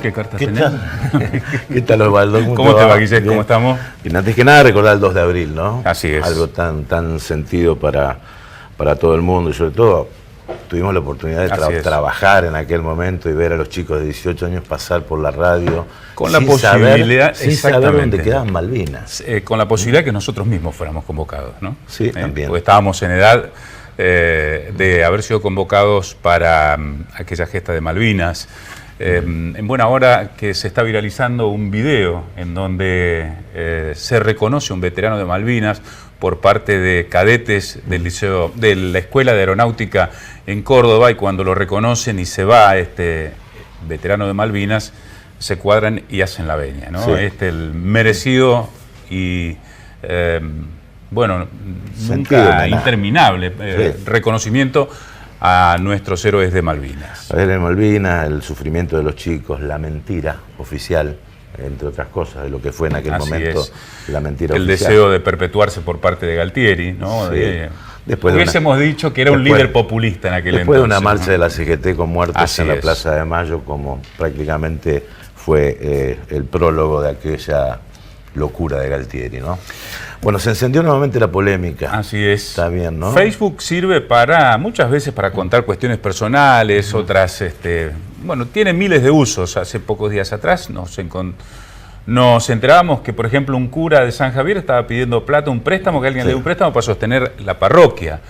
¿Qué cartas ¿Qué tenés? tal? ¿Qué tal, Osvaldo? ¿Cómo te va, Guillermo? ¿Cómo estamos? Y antes que nada, recordar el 2 de abril, ¿no? Así es. Algo tan sentido para todo el mundo. Y sobre todo, tuvimos la oportunidad de trabajar en aquel momento y ver a los chicos de 18 años pasar por la radio. Con la posibilidad, sin saber dónde quedaban Malvinas. Con la posibilidad que nosotros mismos fuéramos convocados, ¿no? Sí, también. Porque estábamos en edad de haber sido convocados para aquella gesta de Malvinas. En buena hora que se está viralizando un video en donde se reconoce un veterano de Malvinas por parte de cadetes del liceo, de la Escuela de Aeronáutica en Córdoba, y cuando lo reconocen y se va este veterano de Malvinas, se cuadran y hacen la veña, ¿no? Sí. El merecido y bueno, nunca interminable reconocimiento a nuestros héroes de Malvinas. A ver, en Malvinas, el sufrimiento de los chicos, la mentira oficial, entre otras cosas, de lo que fue en aquel momento la mentira oficial. El deseo de perpetuarse por parte de Galtieri, ¿no? Sí. Hubiésemos dicho que era un líder populista en aquel entonces. Después de una marcha de la CGT con muertos en la Plaza Plaza de Mayo, como prácticamente fue el prólogo de aquella locura de Galtieri, ¿no? Bueno, se encendió nuevamente la polémica. Así es. Está bien, ¿no? Facebook sirve muchas veces para contar cuestiones personales, otras, bueno, tiene miles de usos. Hace pocos días atrás nos enterábamos que, por ejemplo, un cura de San Javier estaba pidiendo plata, un préstamo, que alguien le dio un préstamo para sostener la parroquia.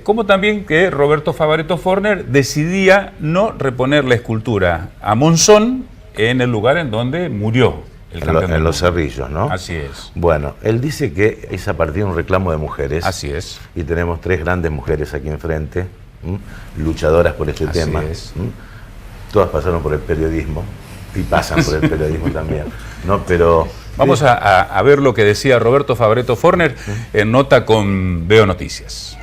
Como también que Roberto Favaretto Forner decidía no reponer la escultura a Monzón en el lugar en donde murió. En los Cerrillos, ¿no? Así es. Bueno, él dice que es a partir de un reclamo de mujeres. Así es. Y tenemos 3 grandes mujeres aquí enfrente, luchadoras por este tema. Todas pasaron por el periodismo y pasan por el periodismo también, ¿no? Pero vamos a ver lo que decía Roberto Favaretto Forner en nota con Veo Noticias.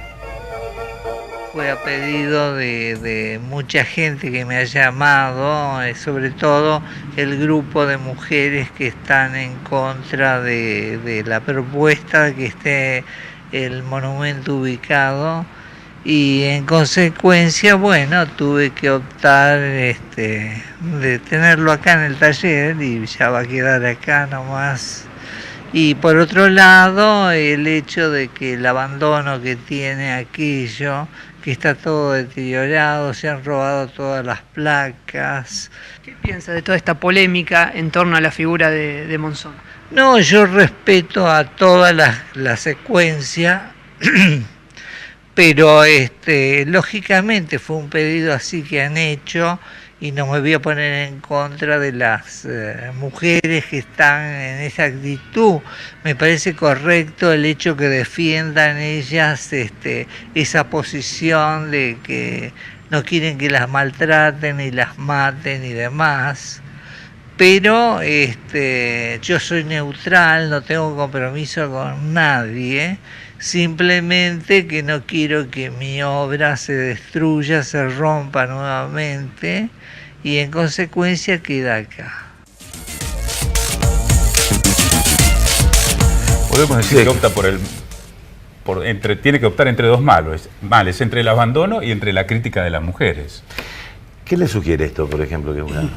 Fue a pedido de mucha gente que me ha llamado, sobre todo el grupo de mujeres que están en contra de la propuesta de que esté el monumento ubicado, y en consecuencia, bueno, tuve que optar de tenerlo acá en el taller, y ya va a quedar acá nomás. Y por otro lado, el hecho de que el abandono que tiene aquello, que está todo deteriorado, se han robado todas las placas. ¿Qué piensa de toda esta polémica en torno a la figura de Monzón? No, yo respeto a toda la secuencia, pero lógicamente fue un pedido así que han hecho, y no me voy a poner en contra de las mujeres que están en esa actitud. Me parece correcto el hecho que defiendan ellas esa posición de que no quieren que las maltraten y las maten y demás. Pero yo soy neutral, no tengo compromiso con nadie, simplemente que no quiero que mi obra se destruya, se rompa nuevamente, y en consecuencia queda acá. Podemos decir que opta tiene que optar entre dos males, entre el abandono y entre la crítica de las mujeres. ¿Qué le sugiere esto, por ejemplo, que una...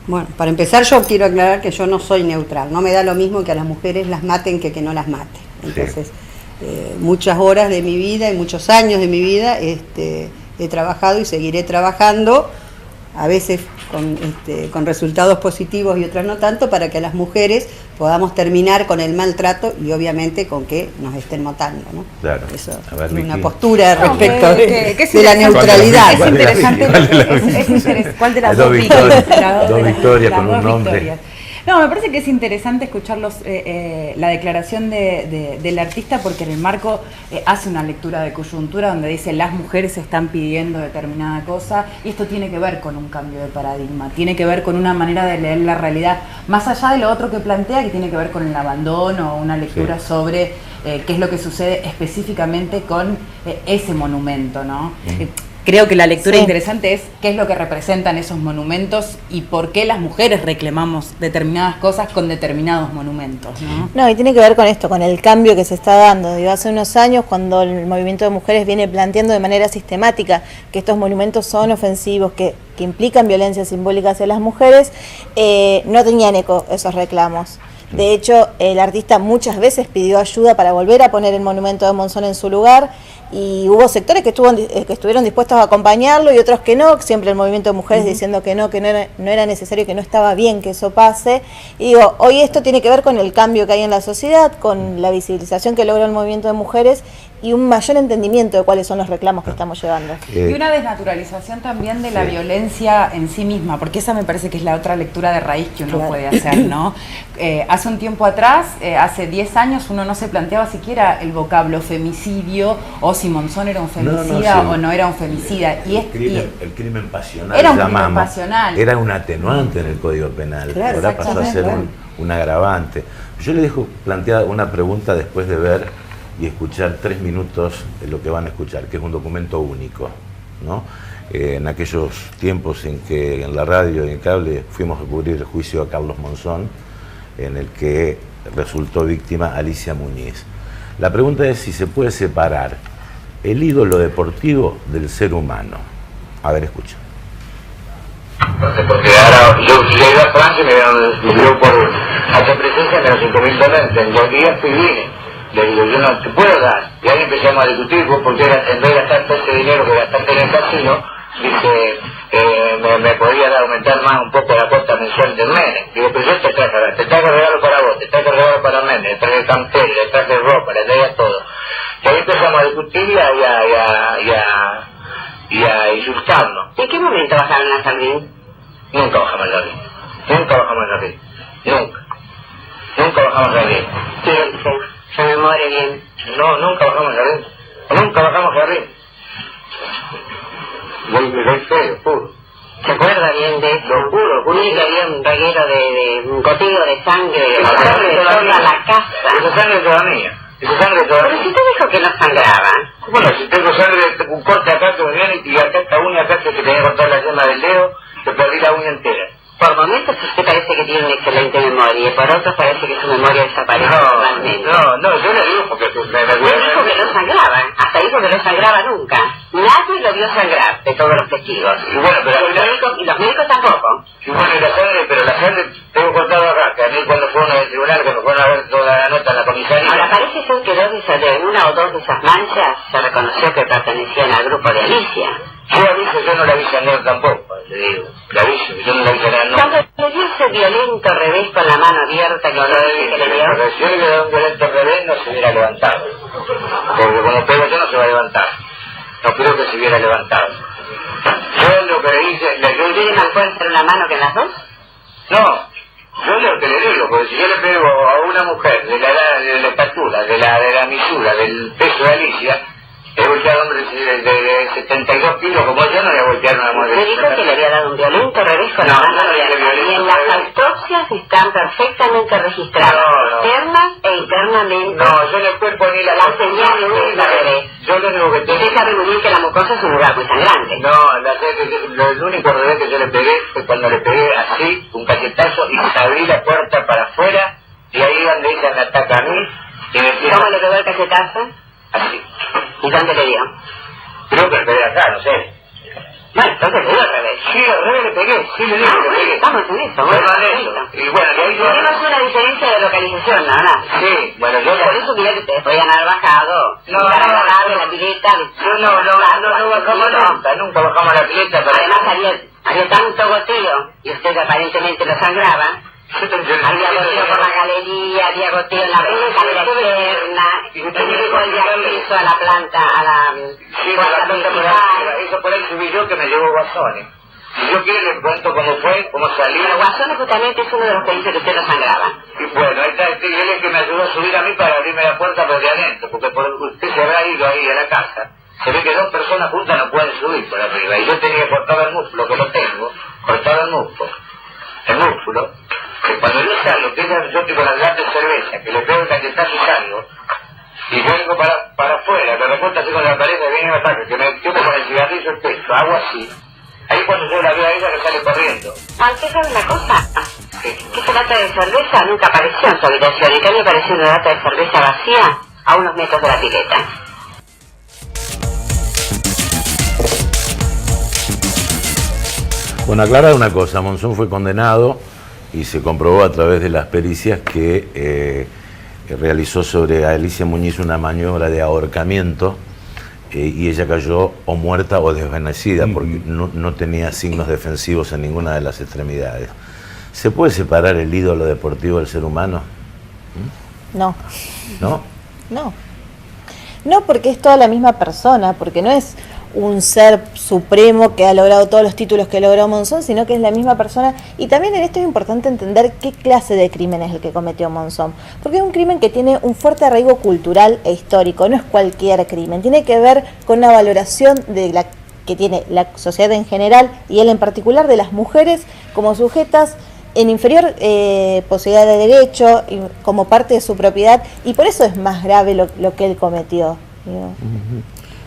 Bueno, para empezar yo quiero aclarar que yo no soy neutral, no me da lo mismo que a las mujeres las maten que no las maten. Entonces, muchas horas de mi vida y muchos años de mi vida he trabajado y seguiré trabajando, a veces con resultados positivos y otras no tanto, para que a las mujeres podamos terminar con el maltrato y obviamente con que nos estén matando, ¿no? Claro. Eso ver, es una Vicky. postura respecto de la neutralidad. Es interesante. ¿Cuál de las dos victorias? Dos victorias las con dos un nombre. victorias. No, me parece que es interesante escuchar la declaración del artista, porque en el marco hace una lectura de coyuntura donde dice las mujeres están pidiendo determinada cosa, y esto tiene que ver con un cambio de paradigma, tiene que ver con una manera de leer la realidad, más allá de lo otro que plantea, que tiene que ver con el abandono, una lectura sobre qué es lo que sucede específicamente con ese monumento, ¿no? creo que la lectura interesante es qué es lo que representan esos monumentos y por qué las mujeres reclamamos determinadas cosas con determinados monumentos, ¿no? No, y tiene que ver con esto, con el cambio que se está dando. Digo, hace unos años, cuando el movimiento de mujeres viene planteando de manera sistemática que estos monumentos son ofensivos, que implican violencia simbólica hacia las mujeres, no tenían eco esos reclamos. De hecho, el artista muchas veces pidió ayuda para volver a poner el monumento de Monzón en su lugar, y hubo sectores que estuvieron dispuestos a acompañarlo y otros que no, siempre el movimiento de mujeres diciendo que no era necesario, que no estaba bien que eso pase. Y digo, hoy esto tiene que ver con el cambio que hay en la sociedad, con la visibilización que logra el movimiento de mujeres y un mayor entendimiento de cuáles son los reclamos que estamos llevando. Y una desnaturalización también de la violencia en sí misma, porque esa me parece que es la otra lectura de raíz que uno puede hacer, ¿no? Hace un tiempo atrás, hace 10 años, uno no se planteaba siquiera el vocablo femicidio o si Monzón era un femicida o no era un femicida. El crimen pasional, era un crimen pasional. Era un atenuante en el Código Penal, ahora pasó a ser un agravante. Yo le dejo planteada una pregunta después de ver y escuchar 3 minutos de lo que van a escuchar, que es un documento único, ¿no? En aquellos tiempos en que en la radio y en cable fuimos a cubrir el juicio a Carlos Monzón, en el que resultó víctima Alicia Muñiz. La pregunta es si se puede separar el ídolo deportivo del ser humano. A ver, escucha. Porque ahora yo llegué a Francia y me descubrió por hacer presencia de los 5.000 dólares en 2 días y vine. Le digo, yo no te puedo dar. Y ahí empezamos a discutir, porque en vez de gastar todo ese dinero que gastaste en el casino, dije, me podría aumentar más un poco la cuota mensual del Mene. Digo, pero yo te traje regalo para vos, te traje regalo para Mene, le traje campera, le traje ropa, le traje todo. Y ahí empezamos a discutir y a insultarnos. ¿En qué momento bajaron a Jardín? Nunca bajamos al Jardín. Nunca bajamos al Jardín. Nunca. Nunca bajamos al Jardín. Se me muere bien. No, nunca bajamos al Jardín. Nunca bajamos al Jardín. Muy feo, puro. ¿Se acuerda bien de eso? Lo juro. Mire que había un reguero de un gotillo de sangre de toda la casa. Esa sangre es toda mía. Esa sangre es toda mía. Pero si usted dijo que no sangraba. Bueno, si tengo sangre, un corte acá que me viene y acá esta uña acá que tenía que cortar la yema del dedo, te perdí la uña entera. Por momentos usted parece que tiene una excelente memoria y por otros parece que su memoria desaparece totalmente. No, yo le digo porque me dijo que no sangraba, hasta dijo que no sangraba nunca. Nadie lo vio sangrar de todos los testigos. Y bueno, pero y los médicos tampoco. Y bueno, y la sangre, pero la sangre tengo cortado acá, que a mí cuando fueron al tribunal, cuando fueron a ver toda la nota en la comisaría. Ahora parece ser que de una o dos de esas manchas se reconoció que pertenecían al grupo de Alicia. Yo no la vi sangrar tampoco, le digo. La vi, yo no la vi sangrar, no. Cuando le dio ese violento revés con la mano abierta que no dice que le dio. Si yo le dio un violento revés, no se hubiera levantado. Porque como pego yo no se va a levantar. No creo que se hubiera levantado. Yo lo que le hice... ¿Tiene más fuerza en una mano que en las dos? No. Yo lo que le digo, porque si yo le pego a una mujer de la edad, de la estatura, de la misura, del peso de Alicia... He golpeado hombres de 72 kilos como yo, no voy a golpear a una mujer. Me dijo que le había dado un violento revés con la mano abierta. Y en las autopsias están perfectamente registradas, externas e internamente. No, yo en el cuerpo ni la señal de un revés. Yo lo único que tengo... Usted sabe muy bien que la mucosa es un lugar muy sangrante. No, el único revés que yo le pegué fue cuando le pegué así, un cachetazo, y abrí la puerta para afuera, y ahí donde ella me ataca a mí, y me tira... ¿Cómo le pegó el cachetazo? Así. ¿Y dónde le dio? Creo que le pegué acá, no sé. Bueno, entonces le dio al revés. Sí, al revés le pegué, sí le digo que le pegué. Estamos en eso, Y bueno, y ahí tenemos una diferencia de localización, ¿no? Sí, bueno, yo... Por eso mira que ustedes podían haber bajado. No, la pileta. Yo no bajamos nunca bajamos la pileta. Además había tanto goteo, y usted aparentemente lo sangraba. Había goteo por la galería, había goteo en la escalera externa, llegó el acceso a la planta, a la puerta principal. Eso por ahí subí yo que me llevó Guasones. Si yo quiero les cuento cómo fue, cómo salió. Pero Guasones justamente es uno de los que dice que usted lo sangraba. Y bueno, ahí está, él es el que me ayudó a subir a mí para abrirme la puerta por de adentro, porque usted se habrá ido ahí a la casa. Se ve que 2 personas juntas no pueden subir por arriba. Y yo tenía cortado el músculo, que lo tengo, cortado el músculo, que cuando yo salgo, que yo estoy con las latas de cerveza, que le pego el cachetazo y salgo, y yo vengo para afuera, me recorta así con la pared, me viene un ataque, que me tomo con el cigarrillo el pecho, hago así. Ahí cuando yo la veo a ella que sale corriendo. Aunque sabe una cosa, que esa lata de cerveza nunca apareció en su habitación, y que a mí me pareció una lata de cerveza vacía a unos metros de la pileta. Bueno, aclarar una cosa, Monzón fue condenado y se comprobó a través de las pericias que realizó sobre Alicia Muñiz una maniobra de ahorcamiento y ella cayó o muerta o desvanecida porque no tenía signos defensivos en ninguna de las extremidades. ¿Se puede separar el ídolo deportivo del ser humano? No. ¿No? No. No, porque es toda la misma persona, porque no es un ser supremo que ha logrado todos los títulos que logró Monzón, sino que es la misma persona. Y también en esto es importante entender qué clase de crimen es el que cometió Monzón, porque es un crimen que tiene un fuerte arraigo cultural e histórico, no es cualquier crimen, tiene que ver con una valoración de la que tiene la sociedad en general y él en particular de las mujeres como sujetas en inferior posibilidad de derecho y como parte de su propiedad, y por eso es más grave lo que él cometió.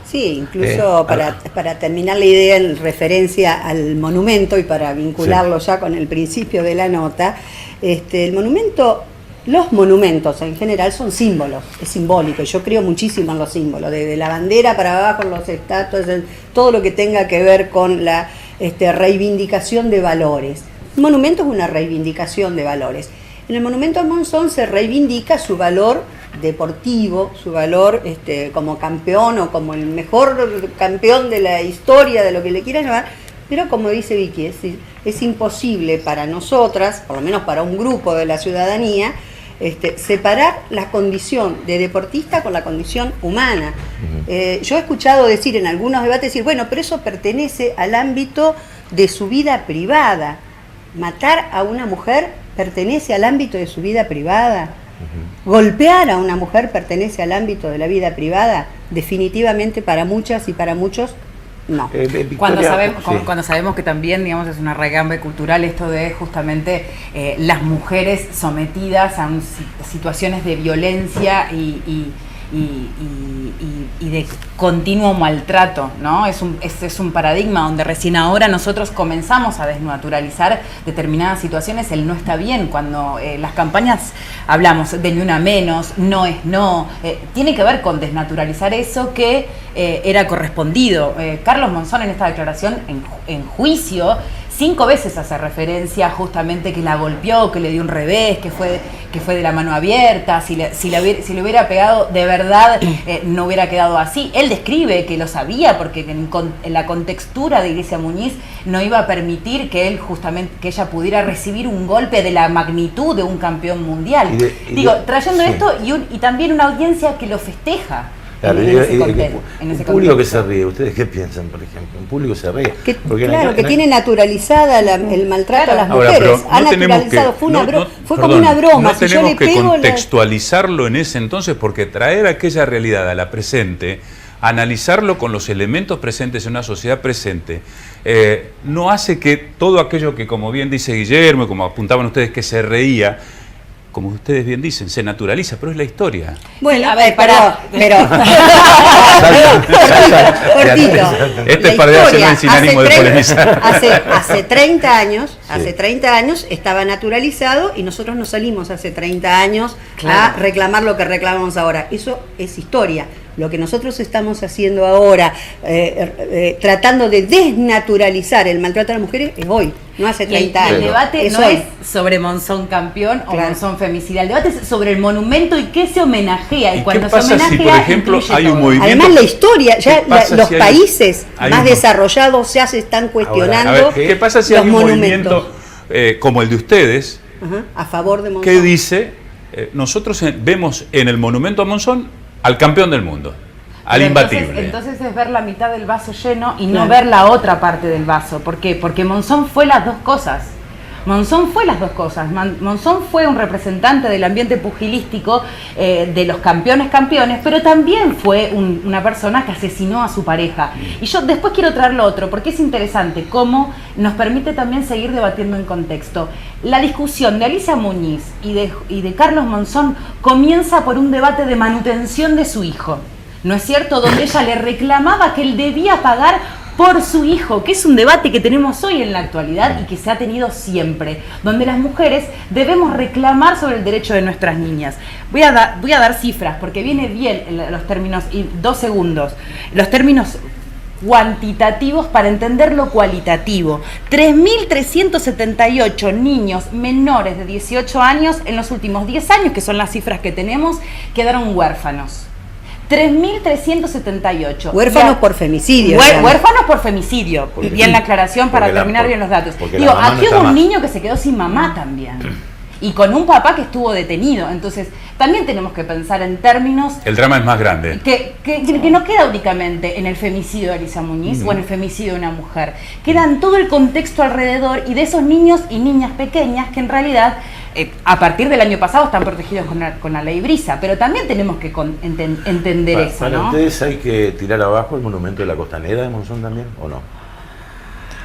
Sí, incluso para terminar la idea en referencia al monumento y para vincularlo ya con el principio de la nota, el monumento, los monumentos en general son símbolos, es simbólico, yo creo muchísimo en los símbolos, desde la bandera para abajo, los estatuas, todo lo que tenga que ver con la reivindicación de valores. Un monumento es una reivindicación de valores. En el monumento a Monzón se reivindica su valor deportivo, su valor como campeón o como el mejor campeón de la historia, de lo que le quiera llamar, pero como dice Vicky, es imposible para nosotras, por lo menos para un grupo de la ciudadanía, separar la condición de deportista con la condición humana. Yo he escuchado decir en algunos debates, bueno, pero eso pertenece al ámbito de su vida privada. Matar a una mujer pertenece al ámbito de su vida privada. Golpear a una mujer pertenece al ámbito de la vida privada. Definitivamente para muchas y para muchos no. Cuando sabemos que también, digamos, es una regambre cultural esto de justamente las mujeres sometidas a situaciones de violencia y de continuo maltrato, ¿no? Es un paradigma donde recién ahora nosotros comenzamos a desnaturalizar determinadas situaciones. El no está bien, cuando las campañas hablamos de ni una menos, no es no, tiene que ver con desnaturalizar eso que era correspondido. Carlos Monzón en esta declaración en juicio 5 veces hace referencia justamente que la golpeó, que le dio un revés, que fue de la mano abierta, si le hubiera pegado de verdad no hubiera quedado así. Él describe que lo sabía porque en la contextura de Alicia Muñiz no iba a permitir que ella pudiera recibir un golpe de la magnitud de un campeón mundial. Trayendo esto y también una audiencia que lo festeja. Claro, un público que se ríe, ¿ustedes qué piensan, por ejemplo? Un público que se ríe. Que tiene naturalizada el maltrato a las mujeres. Ha naturalizado, fue como una broma. No tenemos que contextualizarlo en ese entonces, porque traer aquella realidad a la presente, analizarlo con los elementos presentes en una sociedad presente, no hace que todo aquello que, como bien dice Guillermo, como apuntaban ustedes, que se reía, como ustedes bien dicen, se naturaliza, pero es la historia. Bueno, a ver, pero cortito. Este es para hacerlo en sinónimo de polemizar. Hace 30 años estaba naturalizado y nosotros nos salimos hace 30 años a reclamar lo que reclamamos ahora. Eso es historia. Lo que nosotros estamos haciendo ahora, tratando de desnaturalizar el maltrato a las mujeres, es hoy, no hace 30 años. El debate no es sobre Monzón campeón o Monzón femicida, el debate es sobre el monumento y qué se homenajea. Y cuando qué pasa se homenajea, si, por ejemplo, hay un movimiento? Además, la historia, ya los países más desarrollados ya se están cuestionando. Ahora, ¿qué pasa si hay un movimiento como el de ustedes, a favor de Monzón, que dice, nosotros vemos en el monumento a Monzón al campeón del mundo, al imbatible? Entonces es ver la mitad del vaso lleno y no ver la otra parte del vaso. ¿Por qué? Porque Monzón fue las dos cosas. Monzón fue las dos cosas. Monzón fue un representante del ambiente pugilístico, de los campeones, pero también fue una persona que asesinó a su pareja. Y yo después quiero traer lo otro, porque es interesante cómo nos permite también seguir debatiendo en contexto. La discusión de Alicia Muñiz y de Carlos Monzón comienza por un debate de manutención de su hijo, ¿no es cierto? Donde ella le reclamaba que él debía pagar por su hijo, que es un debate que tenemos hoy en la actualidad y que se ha tenido siempre, donde las mujeres debemos reclamar sobre el derecho de nuestras niñas. Voy a dar cifras, porque viene bien los términos, y 2 segundos, los términos cuantitativos para entender lo cualitativo. 3.378 niños menores de 18 años en los últimos 10 años, que son las cifras que tenemos, quedaron huérfanos. 3.378. Huérfanos por femicidio. Huérfanos por femicidio. Bien la aclaración para terminar bien los datos. Digo, aquí hubo un niño que se quedó sin mamá también. Y con un papá que estuvo detenido. Entonces, también tenemos que pensar en términos... El drama es más grande. Que no queda únicamente en el femicidio de Alicia Muñiz o en el femicidio de una mujer. Queda en todo el contexto alrededor y de esos niños y niñas pequeñas que en realidad... a partir del año pasado están protegidos con la ley Brisa, pero también tenemos que entender eso, ¿Para ¿no? ustedes hay que tirar abajo el monumento de la Costanera de Monzón también, o no?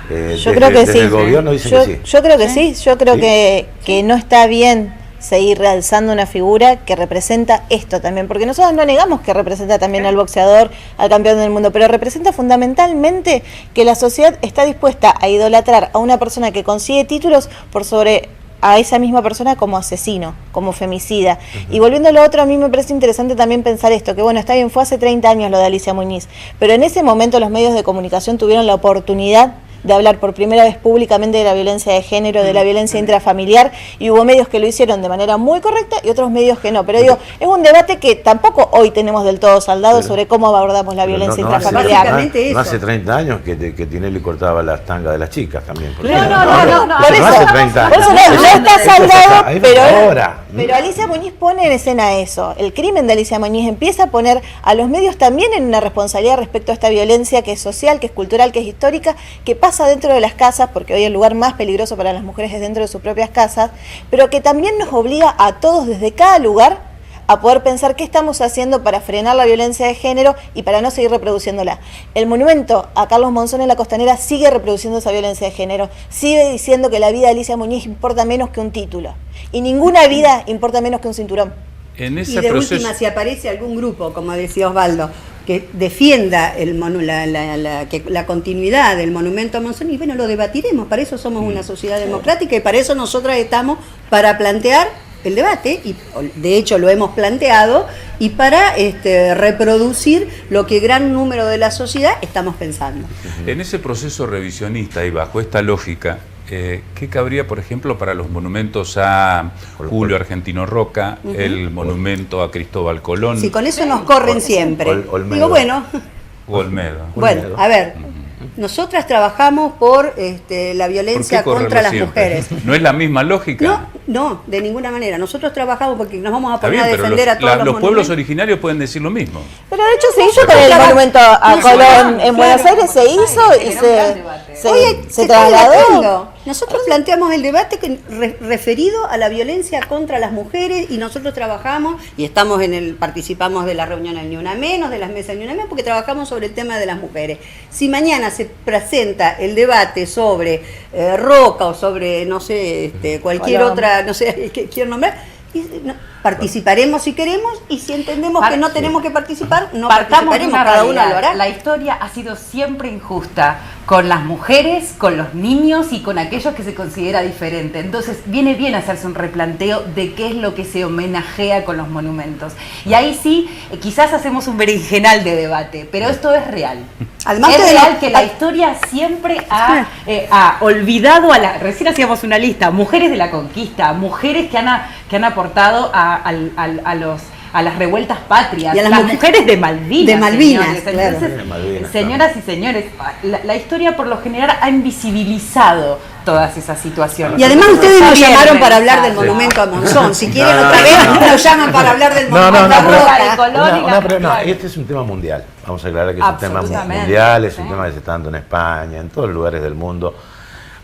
Yo creo que sí. El gobierno dice que sí. Yo creo que sí. Yo creo que no está bien seguir realzando una figura que representa esto también, porque nosotros no negamos que representa también al boxeador, al campeón del mundo, pero representa fundamentalmente que la sociedad está dispuesta a idolatrar a una persona que consigue títulos por sobre a esa misma persona como asesino, como femicida. Y volviendo a lo otro, a mí me parece interesante también pensar esto, que bueno, está bien, fue hace 30 años lo de Alicia Muñiz, pero en ese momento los medios de comunicación tuvieron la oportunidad de hablar por primera vez públicamente de la violencia de género, de la violencia intrafamiliar, y hubo medios que lo hicieron de manera muy correcta y otros medios que no. Pero digo, es un debate que tampoco hoy tenemos del todo saldado sobre cómo abordamos la violencia intrafamiliar. No hace 30 años que Tinelli cortaba las tangas de las chicas también. No, por eso hace 30 años. Por eso no está saldado, pero Alicia Muñiz pone en escena eso. El crimen de Alicia Muñiz empieza a poner a los medios también en una responsabilidad respecto a esta violencia que es social, que es cultural, que es histórica, que pasa dentro de las casas, porque hoy el lugar más peligroso para las mujeres es dentro de sus propias casas, pero que también nos obliga a todos desde cada lugar a poder pensar qué estamos haciendo para frenar la violencia de género y para no seguir reproduciéndola. El monumento a Carlos Monzón en la Costanera sigue reproduciendo esa violencia de género, sigue diciendo que la vida de Alicia Muñiz importa menos que un título, y ninguna vida importa menos que un cinturón. Y de última, si aparece algún grupo, como decía Osvaldo, que defienda la continuidad del monumento a Monzón, y bueno, lo debatiremos, para eso somos una sociedad democrática y para eso nosotras estamos para plantear el debate, y de hecho lo hemos planteado, y para reproducir lo que gran número de la sociedad estamos pensando. En ese proceso revisionista y bajo esta lógica, ¿qué cabría, por ejemplo, para los monumentos a Julio Argentino Roca, el monumento a Cristóbal Colón? Sí, con eso nos corren siempre. Digo, bueno. Olmedo. Bueno, a ver, nosotras trabajamos por la violencia contra las mujeres. ¿No es la misma lógica? No, de ninguna manera. Nosotros trabajamos porque nos vamos a poner a defender a todos los pueblos originarios pueden decir lo mismo. Pero de hecho se hizo con el monumento a Colón en Buenos Aires, se hizo y se trasladó. Nosotros planteamos el debate referido a la violencia contra las mujeres, y nosotros trabajamos y participamos de las reuniones Ni Una Menos, de las mesas Ni Una Menos, porque trabajamos sobre el tema de las mujeres. Si mañana se presenta el debate sobre Roca o sobre, no sé, cualquier otra, no sé, quiero nombrar, participaremos si queremos, y si entendemos que no tenemos que participar, no participaremos, cada uno lo hará. La historia ha sido siempre injusta con las mujeres, con los niños y con aquellos que se considera diferente. Entonces viene bien hacerse un replanteo de qué es lo que se homenajea con los monumentos. Y ahí sí, quizás hacemos un berenjenal de debate, pero esto es real. Además es real que la historia siempre ha olvidado recién hacíamos una lista, mujeres de la conquista, mujeres que han aportado a las revueltas patrias, y a las mujeres de Malvinas. De Malvinas, señores. Entonces, señoras y señores, la historia por lo general ha invisibilizado todas esas situaciones. Y además ustedes nos llamaron para hablar del monumento a Monzón. Si quieren otra vez, nos llaman para hablar del monumento a Roca. No, este es un tema mundial. Vamos a aclarar que es un tema mundial, es un tema que se está dando en España, en todos los lugares del mundo.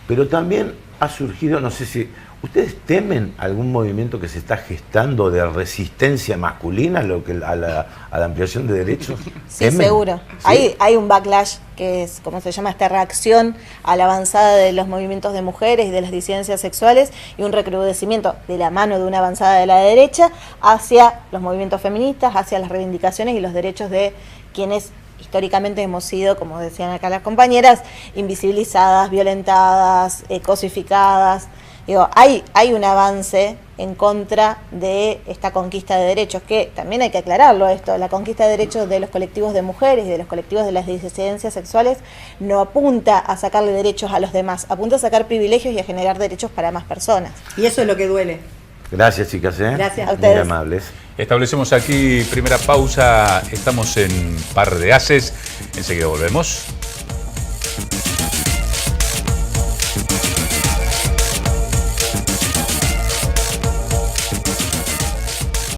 Pero también ha surgido, no sé si... ¿Ustedes temen algún movimiento que se está gestando de resistencia masculina a la ampliación de derechos? Sí, ¿Temen? seguro. ¿Sí? Hay un backlash, que es, como se llama, esta reacción a la avanzada de los movimientos de mujeres y de las disidencias sexuales, y un recrudecimiento de la mano de una avanzada de la derecha hacia los movimientos feministas, hacia las reivindicaciones y los derechos de quienes históricamente hemos sido, como decían acá las compañeras, invisibilizadas, violentadas, cosificadas. Digo, hay un avance en contra de esta conquista de derechos, que también hay que aclararlo esto, la conquista de derechos de los colectivos de mujeres y de los colectivos de las disidencias sexuales no apunta a sacarle derechos a los demás, apunta a sacar privilegios y a generar derechos para más personas. Y eso es lo que duele. Gracias, chicas. Gracias a ustedes. Muy amables. Establecemos aquí primera pausa, estamos en Par de Haces, enseguida volvemos.